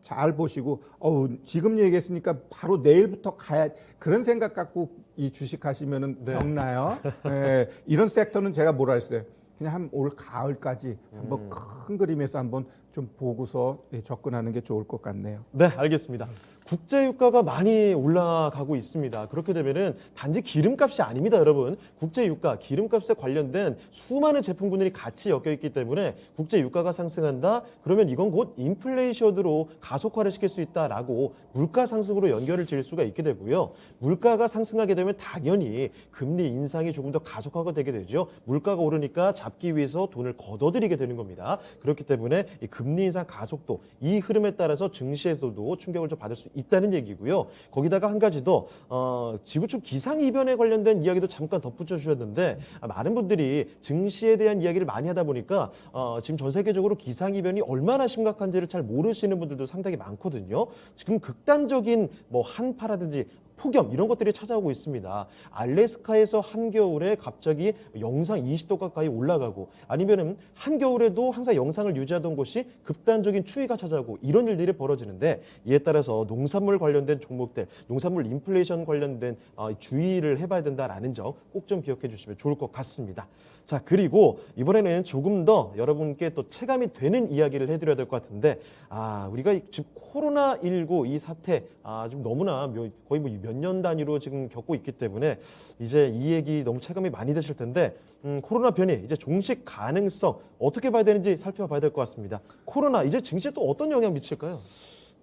잘 보시고 지금 얘기했으니까 바로 내일부터 가야 그런 생각 갖고 이 주식 하시면은 네. 병나요. 예, 이런 섹터는 제가 뭐라 했어요. 그냥 한 올 가을까지 한번 큰 그림에서 한번 좀 보고서 접근하는 게 좋을 것 같네요. 네, 알겠습니다. 국제 유가가 많이 올라가고 있습니다. 그렇게 되면은 단지 기름값이 아닙니다, 여러분. 국제 유가, 기름값에 관련된 수많은 제품군들이 같이 엮여 있기 때문에 국제 유가가 상승한다. 그러면 이건 곧 인플레이션으로 가속화를 시킬 수 있다라고 물가 상승으로 연결을 지을 수가 있게 되고요. 물가가 상승하게 되면 당연히 금리 인상이 조금 더 가속화가 되게 되죠. 물가가 오르니까 잡기 위해서 돈을 걷어들이게 되는 겁니다. 그렇기 때문에 이 금리 인상 가속도, 이 흐름에 따라서 증시에서도 충격을 좀 받을 수 있다는 얘기고요. 거기다가 한 가지 더 지구촌 기상이변에 관련된 이야기도 잠깐 덧붙여 주셨는데 많은 분들이 증시에 대한 이야기를 많이 하다 보니까 지금 전 세계적으로 기상이변이 얼마나 심각한지를 잘 모르시는 분들도 상당히 많거든요. 지금 극단적인 뭐 한파라든지 폭염 이런 것들이 찾아오고 있습니다. 알래스카에서 한겨울에 갑자기 영상 20도 가까이 올라가고 아니면은 한겨울에도 항상 영상을 유지하던 곳이 급단적인 추위가 찾아오고 이런 일들이 벌어지는데 이에 따라서 농산물 관련된 종목들, 농산물 인플레이션 관련된 주의를 해봐야 된다라는 점 꼭 좀 기억해 주시면 좋을 것 같습니다. 자, 그리고 이번에는 조금 더 여러분께 또 체감이 되는 이야기를 해드려야 될 것 같은데 우리가 지금 코로나19 이 사태 좀 너무나 거의 뭐 몇 년 단위로 지금 겪고 있기 때문에 이제 이 얘기 너무 체감이 많이 되실 텐데 코로나 변이 이제 종식 가능성 어떻게 봐야 되는지 살펴봐야 될 것 같습니다. 코로나 이제 증시에 또 어떤 영향 미칠까요?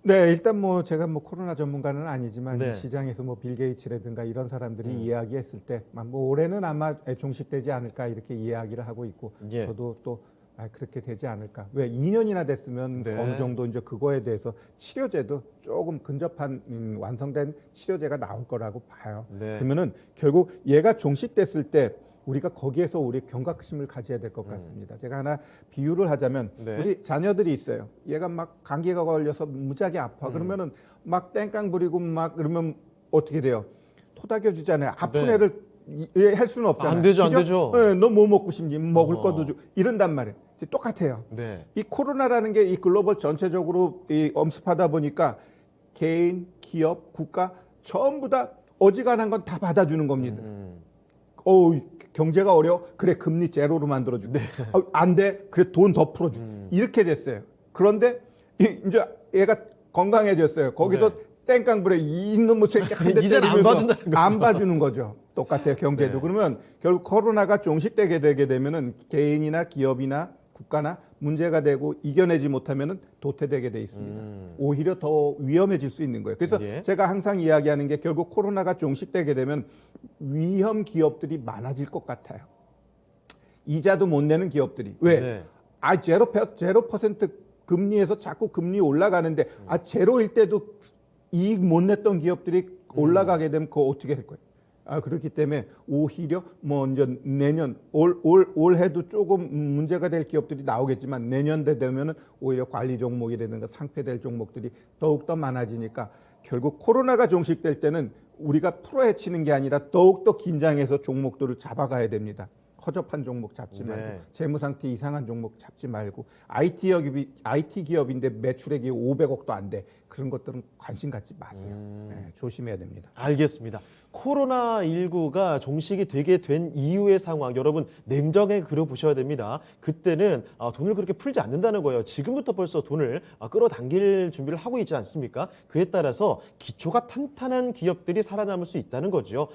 네, 일단 뭐 제가 뭐 코로나 전문가는 아니지만 네. 시장에서 뭐 빌 게이츠라든가 이런 사람들이 이야기했을 때 뭐 올해는 아마 종식되지 않을까 이렇게 이야기를 하고 있고 예. 저도 또 그렇게 되지 않을까. 왜 2년이나 됐으면 네. 어느 정도 이제 그거에 대해서 치료제도 조금 근접한 완성된 치료제가 나올 거라고 봐요. 네. 그러면은 결국 얘가 종식됐을 때 우리가 거기에서 우리 경각심을 가져야 될 것 같습니다. 제가 하나 비유를 하자면 네. 우리 자녀들이 있어요. 얘가 막 감기가 걸려서 무지하게 아파. 그러면은 막 땡깡 부리고 막 그러면 어떻게 돼요? 토닥여 주잖아요. 아픈 네. 애를 할 수는 없잖아요. 안 되죠, 안 그죠? 되죠. 네, 너 뭐 먹고 싶니? 먹을 어허. 것도 줘. 이런단 말이에요. 이제 똑같아요. 네. 이 코로나라는 게 이 글로벌 전체적으로 이 엄습하다 보니까 개인, 기업, 국가 전부 다 어지간한 건 다 받아주는 겁니다. 경제가 어려워? 그래, 금리 제로로 만들어줄게. 안 돼? 그래, 돈 더 풀어줄게. 이렇게 됐어요. 그런데 이제 얘가 건강해졌어요. 거기서 땡깡 부려 이놈의 새끼 한 대 이제는 안 때리면서 봐준다는 거죠. 안 봐주는 거죠. 똑같아요, 경제도. 네. 그러면 결국 코로나가 종식되게 되게 되면은 개인이나 기업이나 국가나 문제가 되고 이겨내지 못하면은 도태되게 돼 있습니다. 오히려 더 위험해질 수 있는 거예요. 그래서 예. 제가 항상 이야기하는 게 결국 코로나가 종식되게 되면 위험 기업들이 많아질 것 같아요. 이자도 못 내는 기업들이. 왜? 네. 0% 금리에서 자꾸 금리 올라가는데 제로일 때도 이익 못 냈던 기업들이 올라가게 되면 그거 어떻게 할 거예요? 그렇기 때문에 오히려 뭐 이제 내년 올해도 조금 문제가 될 기업들이 나오겠지만 내년 되면은 오히려 관리 종목이라든가 상폐될 종목들이 더욱더 많아지니까 결국 코로나가 종식될 때는 우리가 풀어헤치는 게 아니라 더욱더 긴장해서 종목들을 잡아가야 됩니다. 허접한 종목 잡지 말고 네. 재무 상태 이상한 종목 잡지 말고 IT 기업인데 매출액이 500억도 안 돼. 그런 것들은 관심 갖지 마세요. 네, 조심해야 됩니다. 알겠습니다. 코로나19가 종식이 되게 된 이후의 상황 여러분 냉정하게 그려보셔야 됩니다. 그때는 돈을 그렇게 풀지 않는다는 거예요. 지금부터 벌써 돈을 끌어당길 준비를 하고 있지 않습니까? 그에 따라서 기초가 탄탄한 기업들이 살아남을 수 있다는 거죠.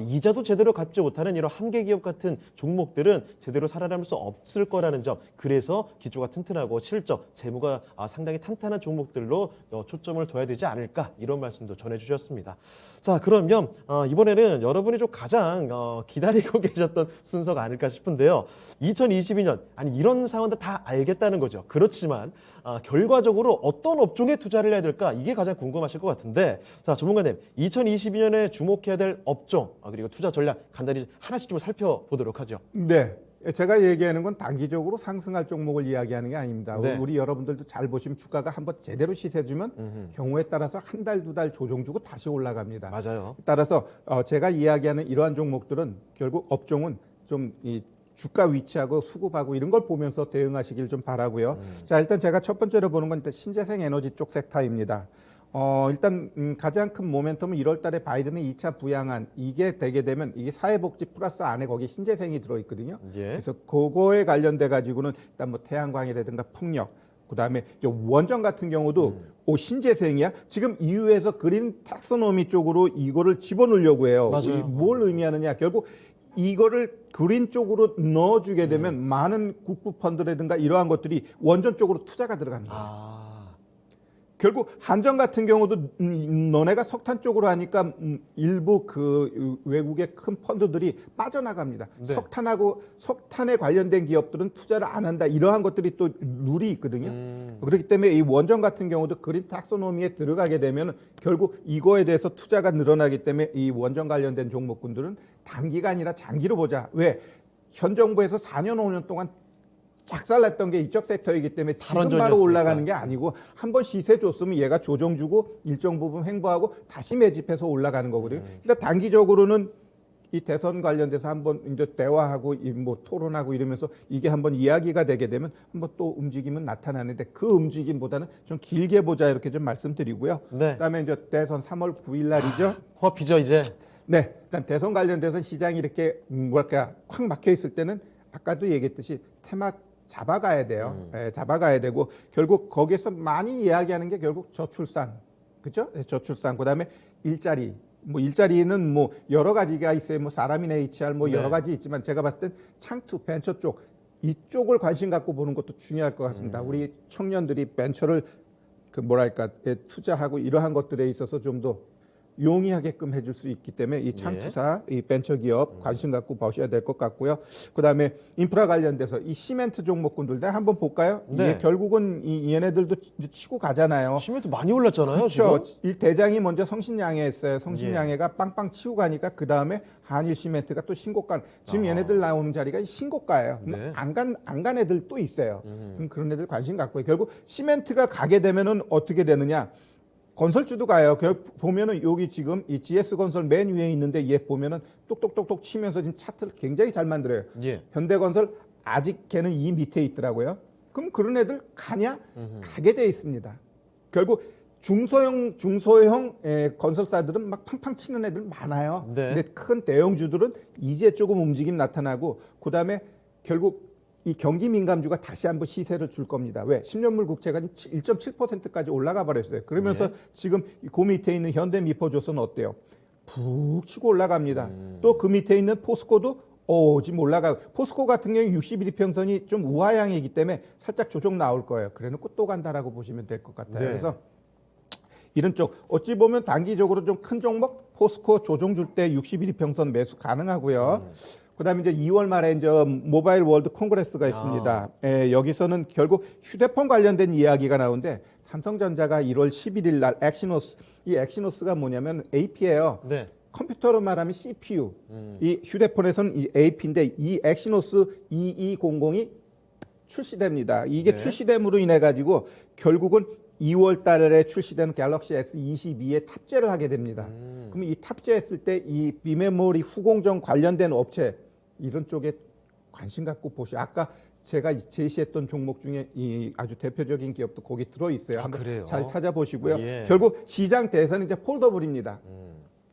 이자도 제대로 갚지 못하는 이런 한계 기업 같은 종목들은 제대로 살아남을 수 없을 거라는 점. 그래서 기초가 튼튼하고 실적, 재무가 상당히 탄탄한 종목들로 초점을 둬야 되지 않을까 이런 말씀도 전해주셨습니다. 자, 그러면 이번에는 여러분이 좀 가장 기다리고 계셨던 순서가 아닐까 싶은데요. 2022년 아니 이런 상황도 다 알겠다는 거죠. 그렇지만 결과적으로 어떤 업종에 투자를 해야 될까 이게 가장 궁금하실 것 같은데 자 전문가님 2022년에 주목해야 될 업종 그리고 투자 전략 간단히 하나씩 좀 살펴보도록 하죠. 네. 제가 얘기하는 건 단기적으로 상승할 종목을 이야기하는 게 아닙니다. 네. 우리 여러분들도 잘 보시면 주가가 한번 제대로 시세주면 경우에 따라서 한 달, 두 달 조정 주고 다시 올라갑니다. 맞아요. 따라서 제가 이야기하는 이러한 종목들은 결국 업종은 좀 이 주가 위치하고 수급하고 이런 걸 보면서 대응하시길 좀 바라고요. 자, 일단 제가 첫 번째로 보는 건 일단 신재생 에너지 쪽 섹터입니다. 일단 가장 큰 모멘텀은 1월 달에 바이든의 2차 부양안 이게 되게 되면 이게 사회복지 플러스 안에 거기 신재생이 들어있거든요. 예. 그래서 그거에 관련돼 가지고는 일단 뭐 태양광이라든가 풍력 그다음에 원전 같은 경우도 신재생이야? 지금 EU에서 그린 탁소노미 쪽으로 이거를 집어넣으려고 해요. 맞아요. 뭘 의미하느냐? 결국 이거를 그린 쪽으로 넣어주게 되면 많은 국부 펀드라든가 이러한 것들이 원전 쪽으로 투자가 들어갑니다. 아, 결국 한전 같은 경우도 너네가 석탄 쪽으로 하니까 일부 그 외국의 큰 펀드들이 빠져나갑니다. 네. 석탄에 관련된 기업들은 투자를 안 한다. 이러한 것들이 또 룰이 있거든요. 그렇기 때문에 이 원전 같은 경우도 그린 탁소노미에 들어가게 되면 결국 이거에 대해서 투자가 늘어나기 때문에 이 원전 관련된 종목군들은 단기가 아니라 장기로 보자. 왜? 현 정부에서 4년 5년 동안 작살났던 게 이쪽 섹터이기 때문에 지금 바로 탈원전이었으니까. 올라가는 게 아니고 한번 시세 줬으면 얘가 조정 주고 일정 부분 횡보하고 다시 매집해서 올라가는 거거든요. 일단 단기적으로는 이 대선 관련돼서 한번 이제 대화하고 뭐 토론하고 이러면서 이게 한번 이야기가 되게 되면 한번 또 움직임은 나타나는데 그 움직임보다는 좀 길게 보자 이렇게 좀 말씀드리고요. 네. 그다음에 이제 대선 3월 9일 날이죠. 코앞이죠 이제. 네, 일단 대선 관련돼서 시장이 이렇게 뭐랄까 확 막혀 있을 때는 아까도 얘기했듯이 테마 잡아가야 돼요. 예, 잡아가야 되고 결국 거기에서 많이 이야기하는 게 결국 저출산, 그렇죠? 저출산. 그다음에 일자리. 뭐 일자리는 뭐 여러 가지가 있어요. 뭐 사람이나 HR 뭐 여러 네. 가지 있지만 제가 봤을 땐 창투 벤처 쪽 이쪽을 관심 갖고 보는 것도 중요할 것 같습니다. 우리 청년들이 벤처를 그 뭐랄까 투자하고 이러한 것들에 있어서 좀 더 용이하게끔 해줄 수 있기 때문에 이 창투사, 이 벤처 기업 관심 갖고 보셔야 될 것 같고요. 그다음에 인프라 관련돼서 이 시멘트 종목군들 내가 한번 볼까요? 네. 이게 결국은 이 얘네들도 치고 가잖아요. 시멘트 많이 올랐잖아요. 그렇죠. 지금. 이 대장이 먼저 성신양해했어요. 성신양해가 빵빵 치고 가니까 그 다음에 한일 시멘트가 또 신고가. 지금 얘네들 나오는 자리가 신고가예요. 네. 안 간 애들 또 있어요. 그럼 그런 애들 관심 갖고 결국 시멘트가 가게 되면은 어떻게 되느냐? 건설주도 가요. 보면은 여기 지금 이 GS 건설 맨 위에 있는데 얘 보면은 똑똑똑똑 치면서 지금 차트를 굉장히 잘 만들어요. 예. 현대건설 아직 걔는 이 밑에 있더라고요. 그럼 그런 애들 가냐? 가게 돼 있습니다. 결국 중소형 건설사들은 막 팡팡 치는 애들 많아요. 네. 근데 큰 대형주들은 이제 조금 움직임 나타나고 그다음에 결국 이 경기 민감주가 다시 한번 시세를 줄 겁니다. 왜? 10년물 국채가 1.7%까지 올라가 버렸어요. 그러면서 지금 그 밑에 있는 현대미포조선은 어때요? 푹 치고 올라갑니다. 또 그 밑에 있는 포스코도 지금 올라가고 포스코 같은 경우 61평선이 좀 우하향이기 때문에 살짝 조정 나올 거예요. 그래놓고 또 간다라고 보시면 될 것 같아요. 네. 그래서 이런 쪽 어찌 보면 단기적으로 좀 큰 종목 포스코 조정 줄 때 61평선 매수 가능하고요. 그다음에 이제 2월 말에 이제 모바일 월드 콩그레스가 있습니다. 여기서는 결국 휴대폰 관련된 이야기가 나오는데 삼성전자가 1월 11일 날 엑시노스 이 엑시노스가 뭐냐면 AP예요. 네. 컴퓨터로 말하면 CPU. 이 휴대폰에서는 이 AP인데 이 엑시노스 2200이 출시됩니다. 이게 네. 출시됨으로 인해 가지고 결국은 2월 달에 출시되는 갤럭시 S22에 탑재를 하게 됩니다. 그럼 이 탑재했을 때 이 비메모리 후공정 관련된 업체 이런 쪽에 관심 갖고 보시. 아까 제가 제시했던 종목 중에 이 아주 대표적인 기업도 거기 들어 있어요. 한번 그래요? 잘 찾아보시고요. 예. 결국 시장 대선은 이제 폴더블입니다.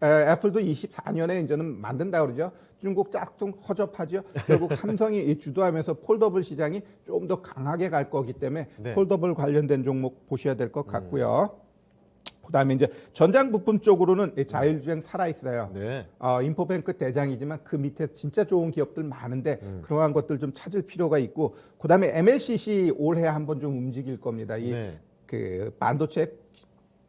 애플도 24년에 이제는 만든다 그러죠. 중국 짝퉁 허접하죠. 결국 삼성이 주도하면서 폴더블 시장이 좀 더 강하게 갈 거기 때문에 네. 폴더블 관련된 종목 보셔야 될 것 같고요. 그다음에 이제 전장 부품 쪽으로는 이 자율주행 살아 있어요. 네. 인포뱅크 대장이지만 그 밑에 진짜 좋은 기업들 많은데 그러한 것들 좀 찾을 필요가 있고 그다음에 MLCC 올해 한번 좀 움직일 겁니다. 이 네. 그 반도체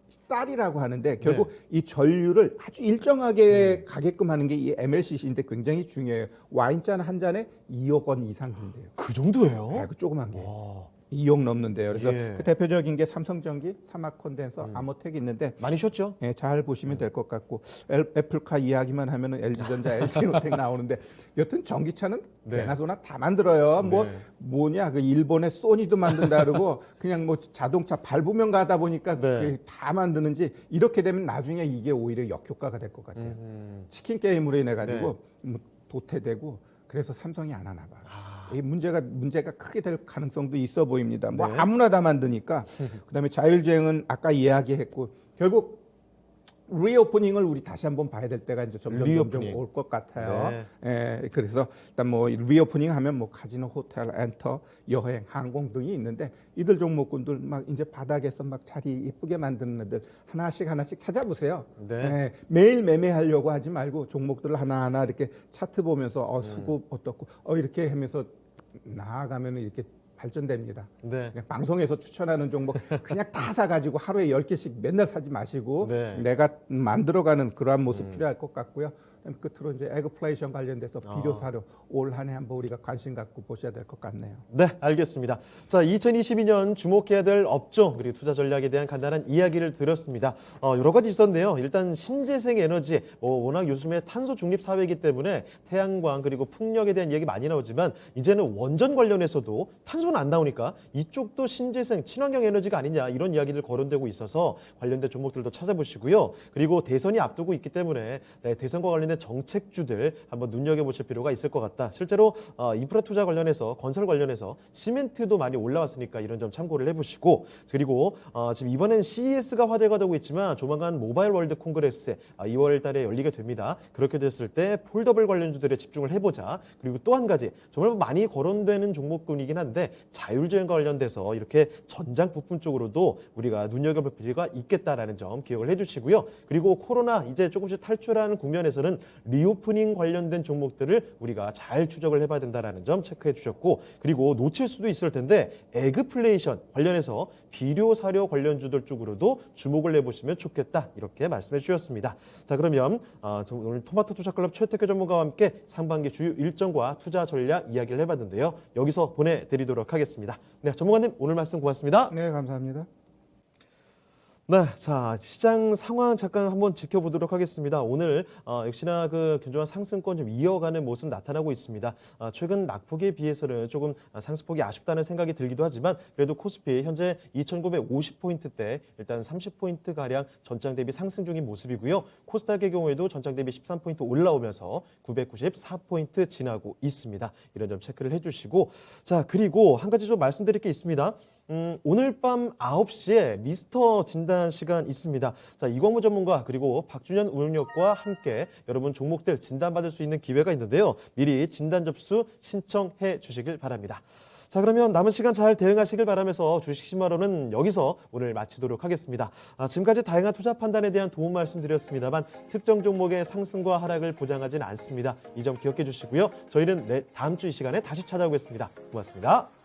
쌀이라고 하는데 결국 이 전류를 아주 일정하게 가게끔 하는 게 이 MLCC인데 굉장히 중요해요. 와인잔 한 잔에 2억 원 이상 든대요. 그 정도예요? 네, 그 조그만 게. 와. 2억 넘는데요. 그래서 예. 그 대표적인 게 삼성전기, 사막콘덴서, 아모텍이 있는데 많이 쉬었죠? 예, 잘 보시면 될 것 같고 애플카 이야기만 하면은 LG전자, LG로텍 나오는데 여튼 전기차는 네. 개나 소나 다 만들어요. 네. 뭐냐 그 일본의 소니도 만든다 그러고 그냥 뭐 자동차 밟으면 가다 보니까 네. 그게 다 만드는지 이렇게 되면 나중에 이게 오히려 역효과가 될 것 같아요. 치킨 게임으로 인해 가지고 뭐 도태되고 그래서 삼성이 안 하나 봐요. 이 문제가 크게 될 가능성도 있어 보입니다. 뭐 네. 아무나 다 만드니까. 그다음에 자율주행은 아까 이야기했고 결국 리오프닝을 우리 다시 한번 봐야 될 때가 이제 점점 올 것 같아요. 예, 그래서 일단 뭐 리오프닝 하면 뭐 카지노, 호텔, 엔터, 여행, 항공 등이 있는데 이들 종목군들 막 이제 바닥에서 막 자리 예쁘게 만드는 애들 하나씩 찾아보세요. 네. 예, 매일 매매하려고 하지 말고 종목들을 하나하나 이렇게 차트 보면서 수급 어떻고 이렇게 하면서 나아가면 이렇게 발전됩니다. 네. 그냥 방송에서 추천하는 종목 그냥 다 사가지고 하루에 10개씩 맨날 사지 마시고 네. 내가 만들어가는 그러한 모습 필요할 것 같고요. 그다음에 끝으로 이제 에그플레이션 관련돼서 비료 사료 올 한 해 한번 우리가 관심 갖고 보셔야 될 것 같네요. 네, 알겠습니다. 자, 2022년 주목해야 될 업종 그리고 투자 전략에 대한 간단한 이야기를 드렸습니다. 여러 가지 있었네요. 일단 신재생 에너지, 워낙 요즘에 탄소 중립 사회이기 때문에 태양광 그리고 풍력에 대한 이야기 많이 나오지만 이제는 원전 관련해서도 탄소는 안 나오니까 이쪽도 신재생 친환경 에너지가 아니냐 이런 이야기들 거론되고 있어서 관련된 종목들도 찾아보시고요. 그리고 대선이 앞두고 있기 때문에 대선과 관련된 정책주들 한번 눈여겨보실 필요가 있을 것 같다. 실제로 인프라 투자 관련해서 건설 관련해서 시멘트도 많이 올라왔으니까 이런 점 참고를 해보시고 그리고 지금 이번엔 CES가 화제가 되고 있지만 조만간 모바일 월드 콩그레스 2월 달에 열리게 됩니다. 그렇게 됐을 때 폴더블 관련주들에 집중을 해보자. 그리고 또 한 가지 정말 많이 거론되는 종목군이긴 한데 자율주행과 관련돼서 이렇게 전장 부품 쪽으로도 우리가 눈여겨볼 필요가 있겠다라는 점 기억을 해주시고요. 그리고 코로나 이제 조금씩 탈출하는 국면에서는 리오프닝 관련된 종목들을 우리가 잘 추적을 해봐야 된다는 점 체크해 주셨고 그리고 놓칠 수도 있을 텐데 에그플레이션 관련해서 비료 사료 관련주들 쪽으로도 주목을 해보시면 좋겠다 이렇게 말씀해 주셨습니다. 자 그러면 오늘 토마토 투자클럽 최태규 전문가와 함께 상반기 주요 일정과 투자 전략 이야기를 해봤는데요. 여기서 보내드리도록 하겠습니다. 네, 전문가님 오늘 말씀 고맙습니다. 네, 감사합니다. 네, 자 시장 상황 잠깐 한번 지켜보도록 하겠습니다. 오늘 역시나 그 견조한 상승권 좀 이어가는 모습 나타나고 있습니다. 최근 낙폭에 비해서는 조금 상승폭이 아쉽다는 생각이 들기도 하지만 그래도 코스피 현재 2,950포인트대 일단 30포인트 가량 전장 대비 상승 중인 모습이고요. 코스닥의 경우에도 전장 대비 13포인트 올라오면서 994포인트 지나고 있습니다. 이런 점 체크를 해주시고 자 그리고 한 가지 좀 말씀드릴 게 있습니다. 오늘 밤 9시에 미스터 진단 시간 있습니다. 자, 이광무 전문가 그리고 박준현 운영력과 함께 여러분 종목들 진단받을 수 있는 기회가 있는데요. 미리 진단 접수 신청해 주시길 바랍니다. 자, 그러면 남은 시간 잘 대응하시길 바라면서 주식 10만 원은 여기서 오늘 마치도록 하겠습니다. 지금까지 다양한 투자 판단에 대한 도움 말씀드렸습니다만 특정 종목의 상승과 하락을 보장하진 않습니다. 이 점 기억해 주시고요. 저희는 다음 주 이 시간에 다시 찾아오겠습니다. 고맙습니다.